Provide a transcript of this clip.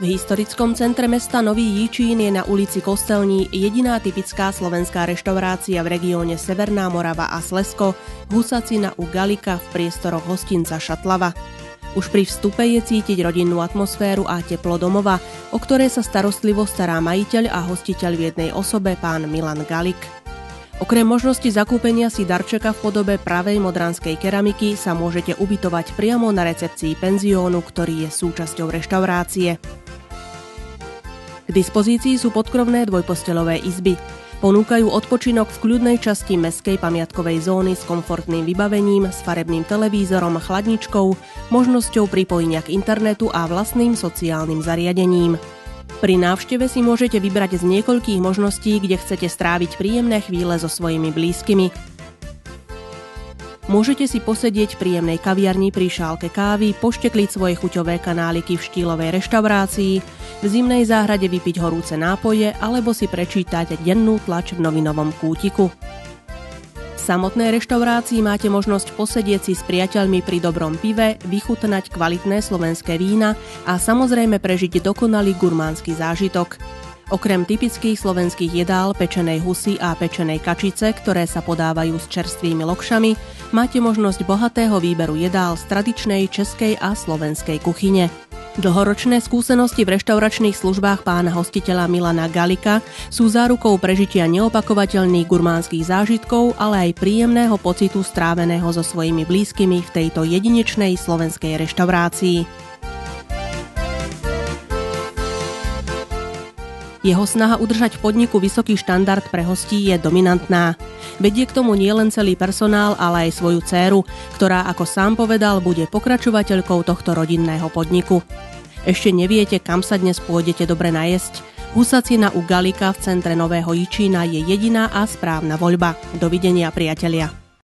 V historickom centre mesta Nový Jičín je na ulici Kostelní jediná typická slovenská reštaurácia v regióne Severná Morava a Slezsko, Husacina u Galika v priestoroch hostinca Šatlava. Už pri vstupe je cítiť rodinnú atmosféru a teplo domova, o ktoré sa starostlivo stará majiteľ a hostiteľ v jednej osobe pán Milan Galik. Okrem možnosti zakúpenia si darčeka v podobe pravej modranskej keramiky sa môžete ubytovať priamo na recepcii penziónu, ktorý je súčasťou reštaurácie. K dispozícii sú podkrovné dvojpostelové izby. Ponúkajú odpočinok v kľudnej časti mestskej pamiatkovej zóny s komfortným vybavením, s farebným televízorom, chladničkou, možnosťou pripojenia k internetu a vlastným sociálnym zariadením. Pri návšteve si môžete vybrať z niekoľkých možností, kde chcete stráviť príjemné chvíle so svojimi blízkymi. Môžete si posedieť v príjemnej kaviarni pri šálke kávy, poštekliť svoje chuťové kanáliky v štýlovej reštaurácii, v zimnej záhrade vypiť horúce nápoje alebo si prečítať dennú tlač v novinovom kútiku. V samotnej reštaurácii máte možnosť posedieť si s priateľmi pri dobrom pive, vychutnať kvalitné slovenské vína a samozrejme prežiť dokonalý gurmánsky zážitok. Okrem typických slovenských jedál, pečenej husy a pečenej kačice, ktoré sa podávajú s čerstvými lokšami, máte možnosť bohatého výberu jedál z tradičnej českej a slovenskej kuchyne. Dlhoročné skúsenosti v reštauračných službách pána hostiteľa Milana Galika sú zárukou prežitia neopakovateľných gurmánskych zážitkov, ale aj príjemného pocitu stráveného so svojimi blízkymi v tejto jedinečnej slovenskej reštaurácii. Jeho snaha udržať v podniku vysoký štandard pre hostí je dominantná. Vedie k tomu nielen celý personál, ale aj svoju dcéru, ktorá, ako sám povedal, bude pokračovateľkou tohto rodinného podniku. Ešte neviete, kam sa dnes pôjdete dobre najesť? Husacina u Galika v centre Nového Jičína je jediná a správna voľba. Dovidenia, priatelia.